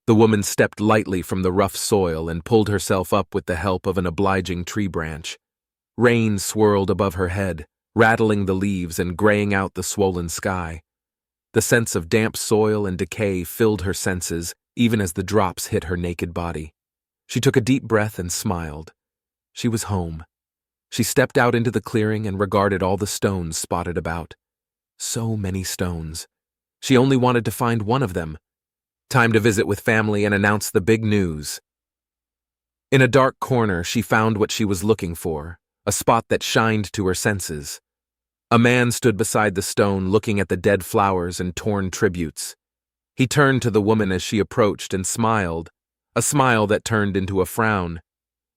The woman stepped lightly from the rough soil and pulled herself up with the help of an obliging tree branch. Rain swirled above her head, rattling the leaves and graying out the swollen sky. The sense of damp soil and decay filled her senses, even as the drops hit her naked body. She took a deep breath and smiled. She was home. She stepped out into the clearing and regarded all the stones spotted about. So many stones. She only wanted to find one of them. Time to visit with family and announce the big news. In a dark corner, she found what she was looking for, a spot that shined to her senses. A man stood beside the stone looking at the dead flowers and torn tributes. He turned to the woman as she approached and smiled, a smile that turned into a frown.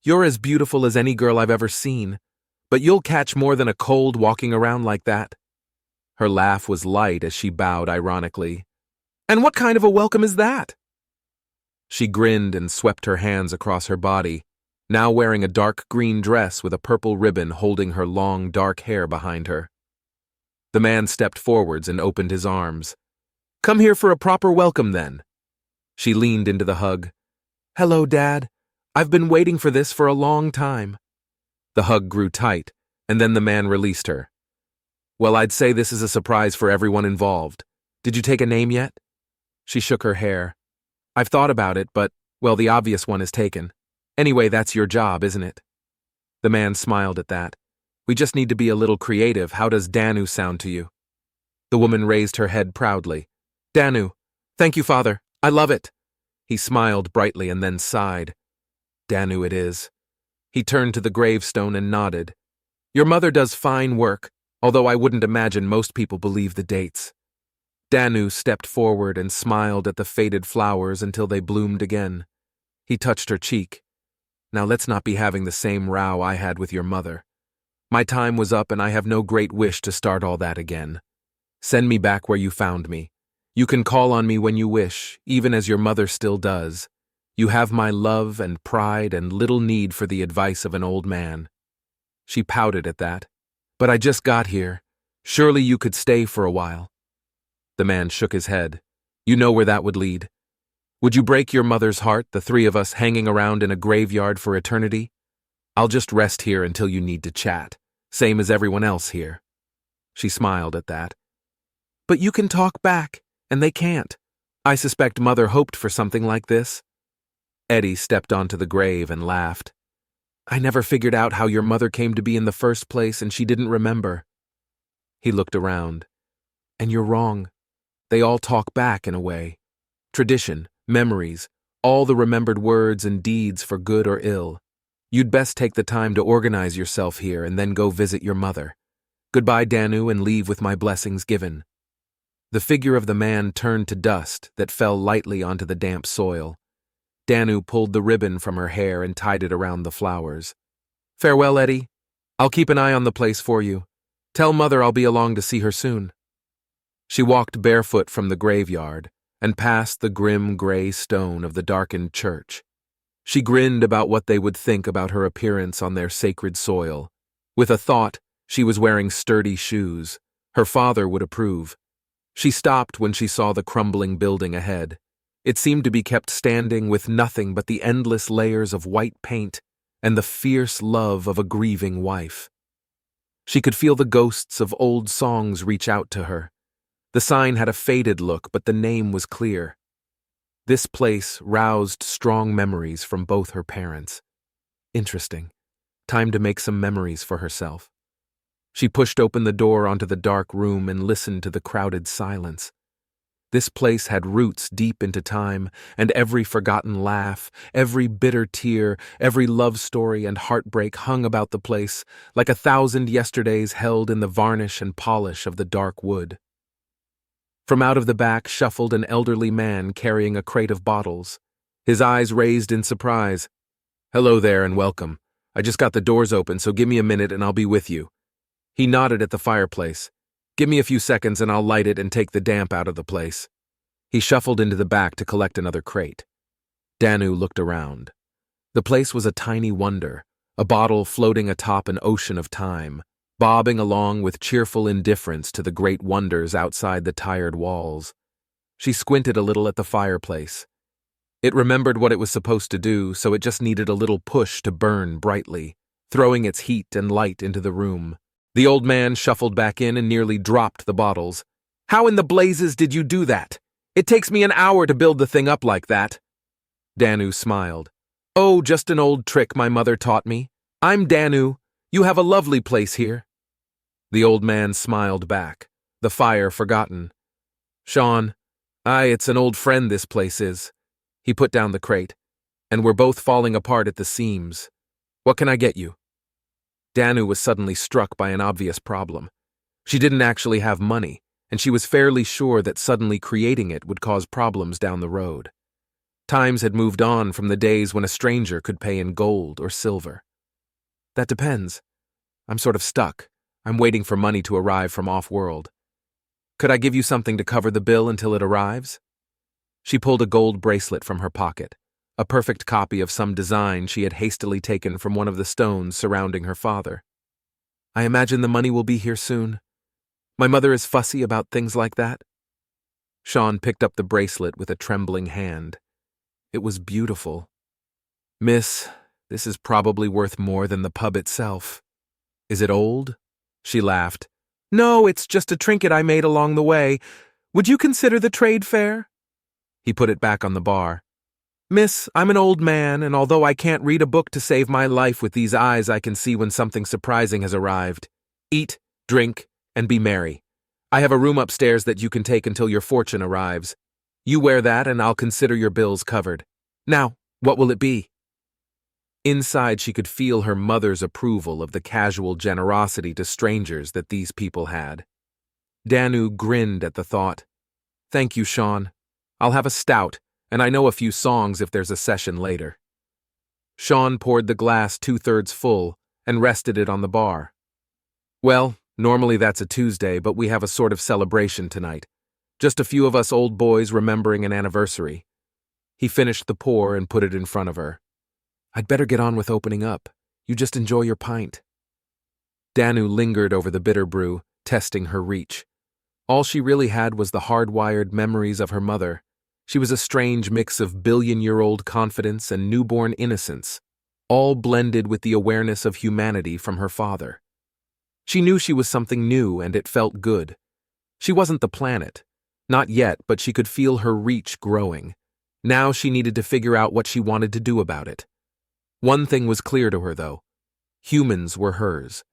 "You're as beautiful as any girl I've ever seen, but you'll catch more than a cold walking around like that." Her laugh was light as she bowed ironically. "And what kind of a welcome is that?" She grinned and swept her hands across her body, now wearing a dark green dress with a purple ribbon holding her long dark hair behind her. The man stepped forwards and opened his arms. "Come here for a proper welcome, then." She leaned into the hug. "Hello, Dad. I've been waiting for this for a long time." The hug grew tight, and then the man released her. "Well, I'd say this is a surprise for everyone involved. Did you take a name yet?" She shook her hair. "I've thought about it, but, well, the obvious one is taken. Anyway, that's your job, isn't it?" The man smiled at that. "We just need to be a little creative. How does Danu sound to you?" The woman raised her head proudly. "Danu. Thank you, Father. I love it." He smiled brightly and then sighed. "Danu it is." He turned to the gravestone and nodded. "Your mother does fine work, although I wouldn't imagine most people believe the dates." Danu stepped forward and smiled at the faded flowers until they bloomed again. He touched her cheek. "Now let's not be having the same row I had with your mother. My time was up and I have no great wish to start all that again. Send me back where you found me. You can call on me when you wish, even as your mother still does. You have my love and pride and little need for the advice of an old man." She pouted at that. "But I just got here. Surely you could stay for a while." The man shook his head. "You know where that would lead. Would you break your mother's heart, the three of us hanging around in a graveyard for eternity? I'll just rest here until you need to chat, same as everyone else here." She smiled at that. "But you can talk back, and they can't. I suspect Mother hoped for something like this." Eddie stepped onto the grave and laughed. "I never figured out how your mother came to be in the first place and she didn't remember." He looked around. "And you're wrong. They all talk back in a way. Tradition, memories, all the remembered words and deeds for good or ill. You'd best take the time to organize yourself here and then go visit your mother. Goodbye, Danu, and leave with my blessings given." The figure of the man turned to dust that fell lightly onto the damp soil. Danu pulled the ribbon from her hair and tied it around the flowers. "Farewell, Eddie. I'll keep an eye on the place for you. Tell Mother I'll be along to see her soon." She walked barefoot from the graveyard and past the grim gray stone of the darkened church. She grinned about what they would think about her appearance on their sacred soil. With a thought, she was wearing sturdy shoes. Her father would approve. She stopped when she saw the crumbling building ahead. It seemed to be kept standing with nothing but the endless layers of white paint and the fierce love of a grieving wife. She could feel the ghosts of old songs reach out to her. The sign had a faded look, but the name was clear. This place roused strong memories from both her parents. Interesting. Time to make some memories for herself. She pushed open the door onto the dark room and listened to the crowded silence. This place had roots deep into time, and every forgotten laugh, every bitter tear, every love story and heartbreak hung about the place like 1,000 yesterdays held in the varnish and polish of the dark wood. From out of the back shuffled an elderly man carrying a crate of bottles, his eyes raised in surprise. "Hello there and welcome. I just got the doors open, so give me a minute and I'll be with you." He nodded at the fireplace. "Give me a few seconds and I'll light it and take the damp out of the place." He shuffled into the back to collect another crate. Danu looked around. The place was a tiny wonder, a bottle floating atop an ocean of time, bobbing along with cheerful indifference to the great wonders outside the tired walls. She squinted a little at the fireplace. It remembered what it was supposed to do, so it just needed a little push to burn brightly, throwing its heat and light into the room. The old man shuffled back in and nearly dropped the bottles. "How in the blazes did you do that? It takes me an hour to build the thing up like that." Danu smiled. "Oh, just an old trick my mother taught me. I'm Danu. You have a lovely place here." The old man smiled back, the fire forgotten. "Sean, it's an old friend this place is." He put down the crate. "And we're both falling apart at the seams. What can I get you?" Danu was suddenly struck by an obvious problem. She didn't actually have money, and she was fairly sure that suddenly creating it would cause problems down the road. Times had moved on from the days when a stranger could pay in gold or silver. "That depends. I'm sort of stuck. I'm waiting for money to arrive from off-world. Could I give you something to cover the bill until it arrives?" She pulled a gold bracelet from her pocket, a perfect copy of some design she had hastily taken from one of the stones surrounding her father. "I imagine the money will be here soon. My mother is fussy about things like that." Sean picked up the bracelet with a trembling hand. It was beautiful. "Miss, this is probably worth more than the pub itself. Is it old?" She laughed. "No, it's just a trinket I made along the way. Would you consider the trade fair?" He put it back on the bar. "Miss, I'm an old man, and although I can't read a book to save my life with these eyes, I can see when something surprising has arrived. Eat, drink, and be merry. I have a room upstairs that you can take until your fortune arrives. You wear that, and I'll consider your bills covered. Now, what will it be?" Inside, she could feel her mother's approval of the casual generosity to strangers that these people had. Danu grinned at the thought. "Thank you, Sean. I'll have a stout, and I know a few songs if there's a session later." Sean poured the glass 2/3 full and rested it on the bar. "Well, normally that's a Tuesday, but we have a sort of celebration tonight. Just a few of us old boys remembering an anniversary." He finished the pour and put it in front of her. "I'd better get on with opening up. You just enjoy your pint." Danu lingered over the bitter brew, testing her reach. All she really had was the hardwired memories of her mother. She was a strange mix of billion-year-old confidence and newborn innocence, all blended with the awareness of humanity from her father. She knew she was something new, and it felt good. She wasn't the planet. Not yet, but she could feel her reach growing. Now she needed to figure out what she wanted to do about it. One thing was clear to her, though. Humans were hers.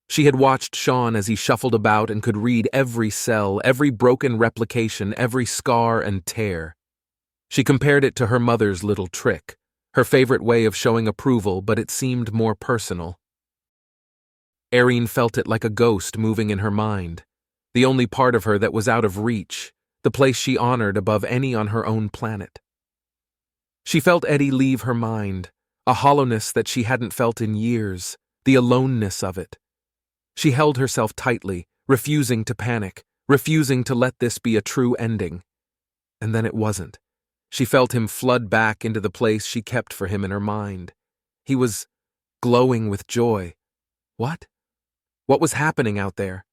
She had watched Sean as he shuffled about and could read every cell, every broken replication, every scar and tear. She compared it to her mother's little trick, her favorite way of showing approval, but it seemed more personal. Aireen felt it like a ghost moving in her mind, the only part of her that was out of reach, the place she honored above any on her own planet. She felt Eddie leave her mind, a hollowness that she hadn't felt in years, the aloneness of it. She held herself tightly, refusing to panic, refusing to let this be a true ending. And then it wasn't. She felt him flood back into the place she kept for him in her mind. He was glowing with joy. What? What was happening out there?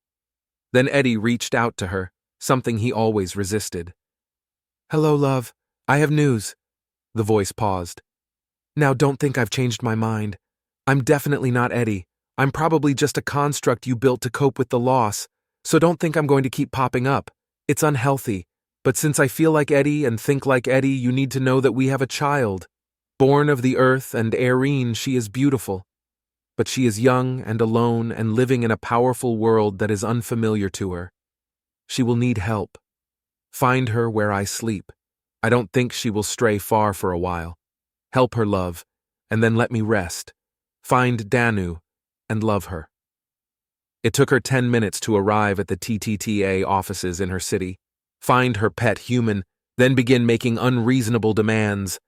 Then Eddie reached out to her, something he always resisted. "Hello, love. I have news." The voice paused. "Now don't think I've changed my mind. I'm definitely not Eddie. I'm probably just a construct you built to cope with the loss, so don't think I'm going to keep popping up. It's unhealthy. But since I feel like Eddie and think like Eddie, you need to know that we have a child. Born of the earth and Aireen, she is beautiful. But she is young and alone and living in a powerful world that is unfamiliar to her. She will need help. Find her where I sleep. I don't think she will stray far for a while. Help her, love, and then let me rest. Find Danu and love her." It took her 10 minutes to arrive at the TTTA offices in her city, find her pet human, then begin making unreasonable demands.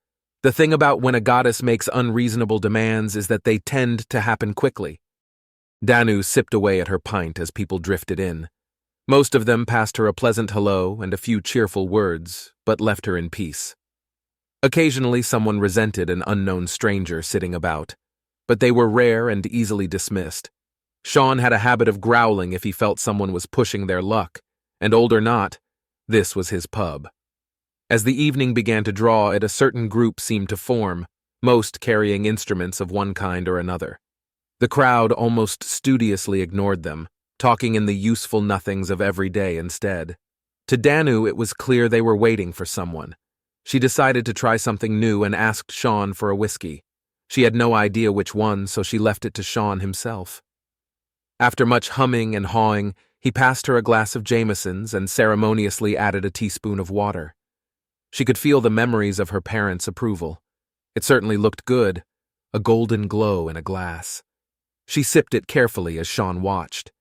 The thing about when a goddess makes unreasonable demands is that they tend to happen quickly. Danu sipped away at her pint as people drifted in. Most of them passed her a pleasant hello and a few cheerful words, but left her in peace. Occasionally someone resented an unknown stranger sitting about, but they were rare and easily dismissed. Sean had a habit of growling if he felt someone was pushing their luck, and old or not, this was his pub. As the evening began to draw it, a certain group seemed to form, most carrying instruments of one kind or another. The crowd almost studiously ignored them, talking in the useful nothings of every day instead. To Danu, it was clear they were waiting for someone. She decided to try something new and asked Sean for a whiskey. She had no idea which one, so she left it to Sean himself. After much humming and hawing, he passed her a glass of Jameson's and ceremoniously added a teaspoon of water. She could feel the memories of her parents' approval. It certainly looked good, a golden glow in a glass. She sipped it carefully as Sean watched.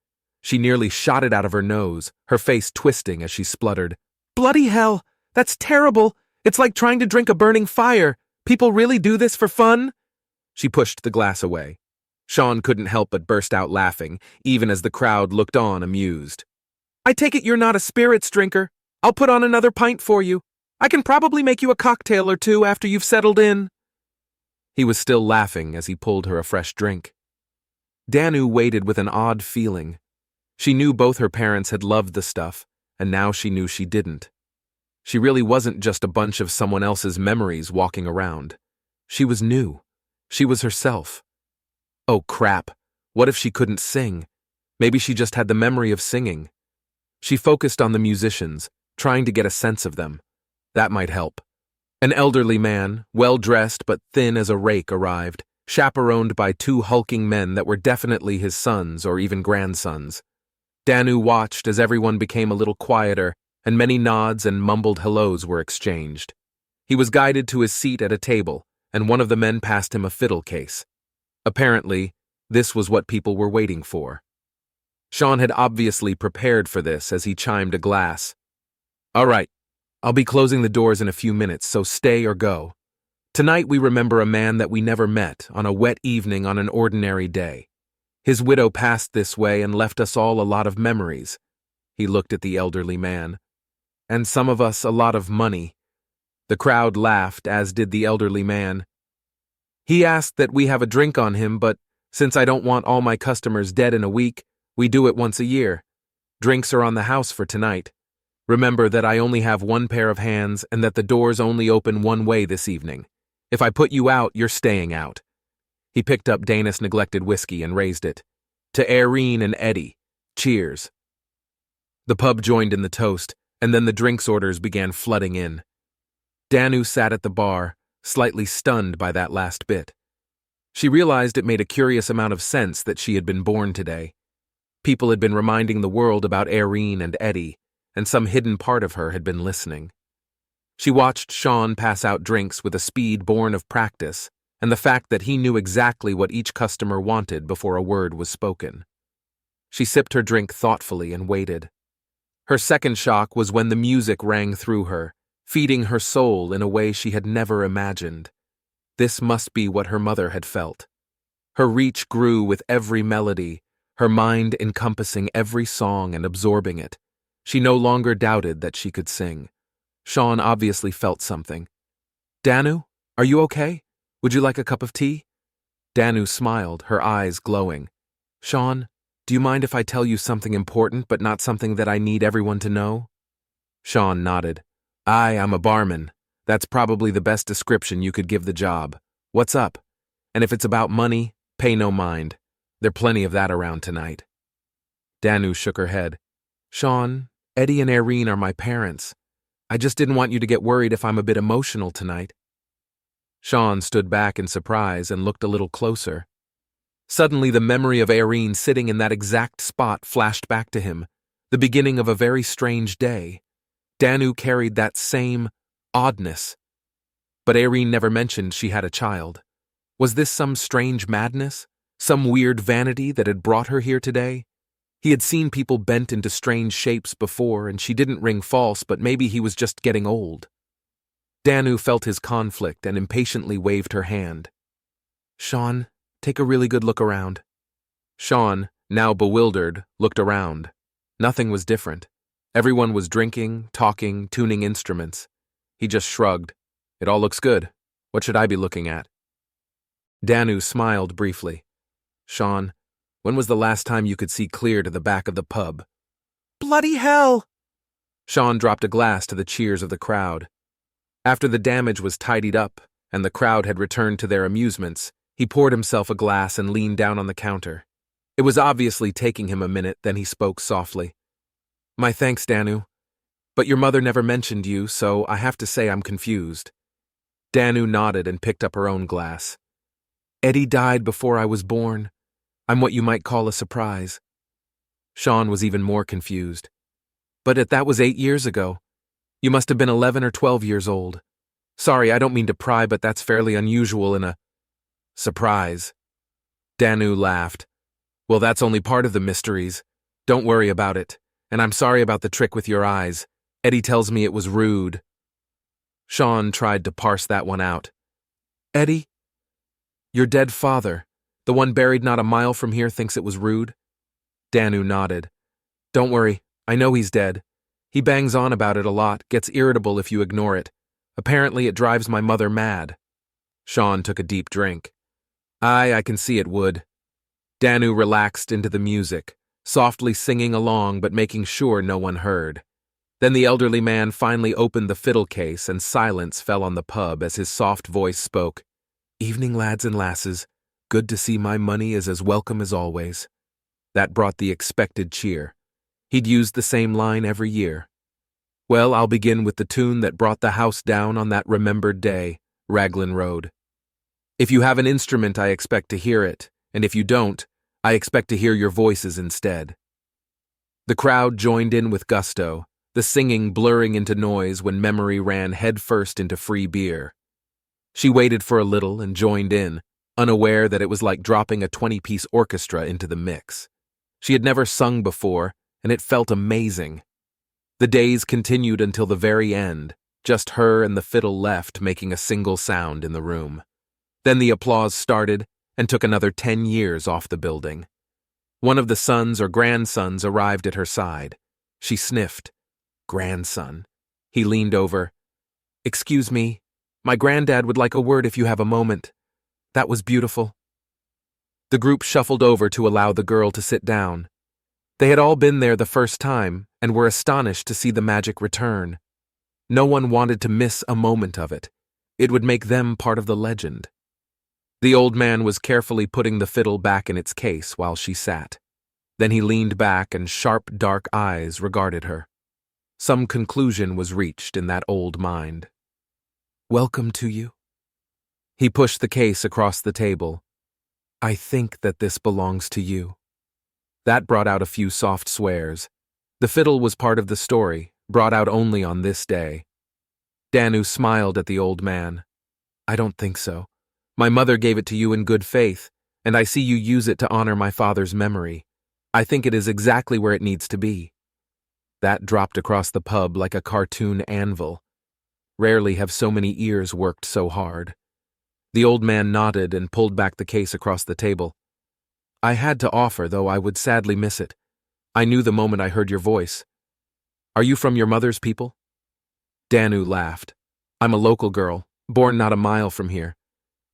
She nearly shot it out of her nose, her face twisting as she spluttered, "Bloody hell! That's terrible! It's like trying to drink a burning fire! People really do this for fun?" She pushed the glass away. Sean couldn't help but burst out laughing, even as the crowd looked on amused. "I take it you're not a spirits drinker. I'll put on another pint for you. I can probably make you a cocktail or two after you've settled in." He was still laughing as he pulled her a fresh drink. Danu waited with an odd feeling. She knew both her parents had loved the stuff, and now she knew she didn't. She really wasn't just a bunch of someone else's memories walking around. She was new. She was herself. Oh crap, what if she couldn't sing? Maybe she just had the memory of singing. She focused on the musicians, trying to get a sense of them. That might help. An elderly man, well-dressed but thin as a rake, arrived, chaperoned by two hulking men that were definitely his sons or even grandsons. Danu watched as everyone became a little quieter, and many nods and mumbled hellos were exchanged. He was guided to his seat at a table, and one of the men passed him a fiddle case. Apparently, this was what people were waiting for. Sean had obviously prepared for this as he chimed a glass. "All right, I'll be closing the doors in a few minutes, so stay or go. Tonight we remember a man that we never met on a wet evening on an ordinary day. His widow passed this way and left us all a lot of memories." He looked at the elderly man. "And some of us a lot of money." The crowd laughed, as did the elderly man. "He asked that we have a drink on him, but since I don't want all my customers dead in a week, we do it once a year. Drinks are on the house for tonight. Remember that I only have one pair of hands and that the doors only open one way this evening. If I put you out, you're staying out." He picked up Dana's neglected whiskey and raised it. "To Aireen and Eddie. Cheers." The pub joined in the toast, and then the drinks orders began flooding in. Danu sat at the bar, slightly stunned by that last bit. She realized it made a curious amount of sense that she had been born today. People had been reminding the world about Aireen and Eddie, and some hidden part of her had been listening. She watched Sean pass out drinks with a speed born of practice, and the fact that he knew exactly what each customer wanted before a word was spoken. She sipped her drink thoughtfully and waited. Her second shock was when the music rang through her, feeding her soul in a way she had never imagined. This must be what her mother had felt. Her reach grew with every melody, her mind encompassing every song and absorbing it. She no longer doubted that she could sing. Sean obviously felt something. "Danu, are you okay? Would you like a cup of tea?" Danu smiled, her eyes glowing. "Sean, do you mind if I tell you something important but not something that I need everyone to know?" Sean nodded. I'm a barman. That's probably the best description you could give the job. What's up? And if it's about money, pay no mind. There's plenty of that around tonight." Danu shook her head. "Sean, Eddie and Aireen are my parents. I just didn't want you to get worried if I'm a bit emotional tonight." Sean stood back in surprise and looked a little closer. Suddenly the memory of Aireen sitting in that exact spot flashed back to him, the beginning of a very strange day. Danu carried that same oddness. But Aireen never mentioned she had a child. Was this some strange madness? Some weird vanity that had brought her here today? He had seen people bent into strange shapes before, and she didn't ring false, but maybe he was just getting old. Danu felt his conflict and impatiently waved her hand. "Sean, take a really good look around." Sean, now bewildered, looked around. Nothing was different. Everyone was drinking, talking, tuning instruments. He just shrugged. "It all looks good. What should I be looking at?" Danu smiled briefly. "Sean, when was the last time you could see clear to the back of the pub?" "Bloody hell!" Sean dropped a glass to the cheers of the crowd. After the damage was tidied up and the crowd had returned to their amusements, he poured himself a glass and leaned down on the counter. It was obviously taking him a minute, then he spoke softly. "My thanks, Danu. But your mother never mentioned you, so I have to say I'm confused." Danu nodded and picked up her own glass. "Eddie died before I was born. I'm what you might call a surprise." Sean was even more confused. "But that was 8 years ago. You must have been 11 or 12 years old. Sorry, I don't mean to pry, but that's fairly unusual in a surprise." Danu laughed. "Well, that's only part of the mysteries. Don't worry about it. And I'm sorry about the trick with your eyes. Eddie tells me it was rude." Sean tried to parse that one out. "Eddie? Your dead father, the one buried not a mile from here, thinks it was rude?" Danu nodded. "Don't worry, I know he's dead. He bangs on about it a lot, gets irritable if you ignore it. Apparently it drives my mother mad." Sean took a deep drink. I can see it would." Danu relaxed into the music, softly singing along but making sure no one heard. Then the elderly man finally opened the fiddle case and silence fell on the pub as his soft voice spoke. "Evening, lads and lasses. Good to see my money is as welcome as always." That brought the expected cheer. He'd used the same line every year. "Well, I'll begin with the tune that brought the house down on that remembered day, Raglan Road. If you have an instrument, I expect to hear it, and if you don't, I expect to hear your voices instead." The crowd joined in with gusto, the singing blurring into noise when memory ran headfirst into free beer. She waited for a little and joined in, unaware that it was like dropping a 20-piece orchestra into the mix. She had never sung before, and it felt amazing. The days continued until the very end, just her and the fiddle left making a single sound in the room. Then the applause started and took another 10 years off the building. One of the sons or grandsons arrived at her side. She sniffed. "Grandson." He leaned over. "Excuse me, my granddad would like a word if you have a moment. That was beautiful." The group shuffled over to allow the girl to sit down. They had all been there the first time and were astonished to see the magic return. No one wanted to miss a moment of it. It would make them part of the legend. The old man was carefully putting the fiddle back in its case while she sat. Then he leaned back and sharp, dark eyes regarded her. Some conclusion was reached in that old mind. "Welcome to you." He pushed the case across the table. "I think that this belongs to you." That brought out a few soft swears. The fiddle was part of the story, brought out only on this day. Danu smiled at the old man. "I don't think so. My mother gave it to you in good faith, and I see you use it to honor my father's memory. I think it is exactly where it needs to be." That dropped across the pub like a cartoon anvil. Rarely have so many ears worked so hard. The old man nodded and pulled back the case across the table. "I had to offer, though I would sadly miss it. I knew the moment I heard your voice. Are you from your mother's people?" Danu laughed. "I'm a local girl, born not a mile from here.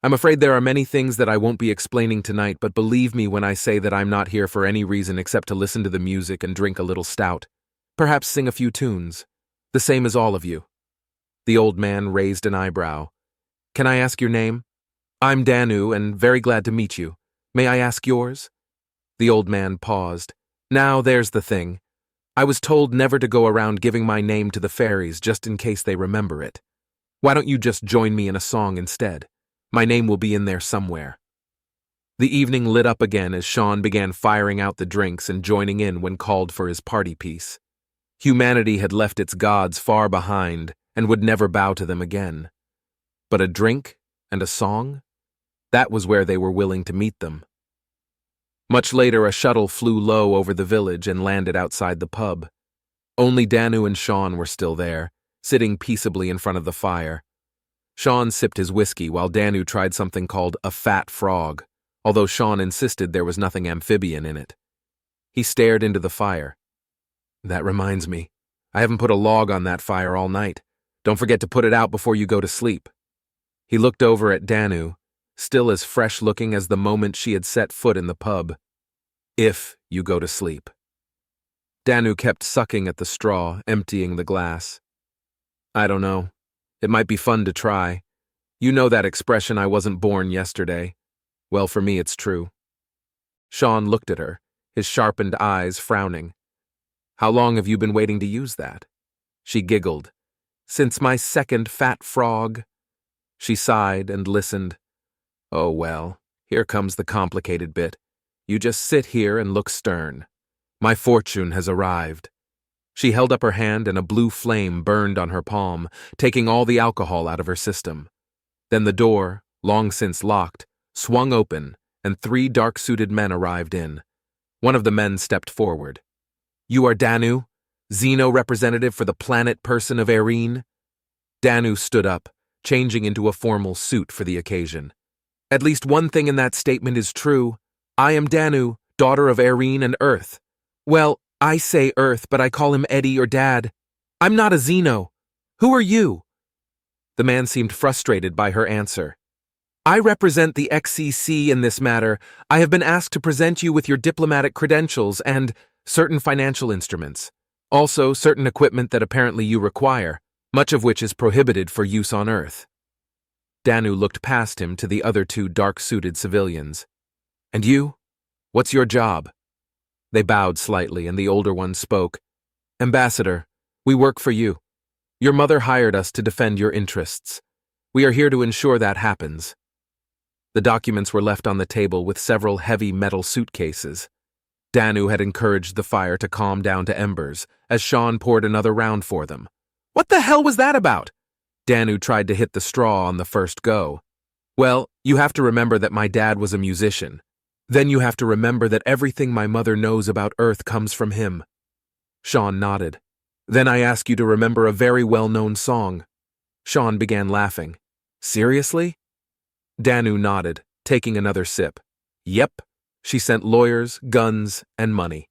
I'm afraid there are many things that I won't be explaining tonight, but believe me when I say that I'm not here for any reason except to listen to the music and drink a little stout. Perhaps sing a few tunes. The same as all of you." The old man raised an eyebrow. "Can I ask your name?" "I'm Danu, and very glad to meet you. May I ask yours?" The old man paused. "Now there's the thing. I was told never to go around giving my name to the fairies just in case they remember it. Why don't you just join me in a song instead? My name will be in there somewhere." The evening lit up again as Sean began firing out the drinks and joining in when called for his party piece. Humanity had left its gods far behind and would never bow to them again. But a drink and a song? That was where they were willing to meet them. Much later, a shuttle flew low over the village and landed outside the pub. Only Danu and Sean were still there, sitting peaceably in front of the fire. Sean sipped his whiskey while Danu tried something called a fat frog, although Sean insisted there was nothing amphibian in it. He stared into the fire. "That reminds me, I haven't put a log on that fire all night. Don't forget to put it out before you go to sleep." He looked over at Danu, still as fresh-looking as the moment she had set foot in the pub. "If you go to sleep." Danu kept sucking at the straw, emptying the glass. "I don't know. It might be fun to try. You know that expression, "I wasn't born yesterday." Well, for me it's true. Sean looked at her, his sharpened eyes frowning. "How long have you been waiting to use that?" She giggled. "Since my second fat frog." She sighed and listened. "Oh well, here comes the complicated bit. You just sit here and look stern. My fortune has arrived." She held up her hand and a blue flame burned on her palm, taking all the alcohol out of her system. Then the door, long since locked, swung open, and 3 dark-suited men arrived in. One of the men stepped forward. "You are Danu, Xeno representative for the planet person of Aireen?" Danu stood up, changing into a formal suit for the occasion. "At least one thing in that statement is true. I am Danu, daughter of Aireen and Earth. Well, I say Earth, but I call him Eddie or Dad. I'm not a Xeno. Who are you?" The man seemed frustrated by her answer. "I represent the XCC in this matter. I have been asked to present you with your diplomatic credentials and certain financial instruments. Also, certain equipment that apparently you require, much of which is prohibited for use on Earth." Danu looked past him to the other 2 dark-suited civilians. "And you? What's your job?" They bowed slightly, and the older one spoke. "Ambassador, we work for you. Your mother hired us to defend your interests. We are here to ensure that happens." The documents were left on the table with several heavy metal suitcases. Danu had encouraged the fire to calm down to embers, as Sean poured another round for them. "What the hell was that about?" Danu tried to hit the straw on the first go. "Well, you have to remember that my dad was a musician. Then you have to remember that everything my mother knows about Earth comes from him." Sean nodded. "Then I ask you to remember a very well-known song." Sean began laughing. "Seriously?" Danu nodded, taking another sip. "Yep. She sent lawyers, guns, and money.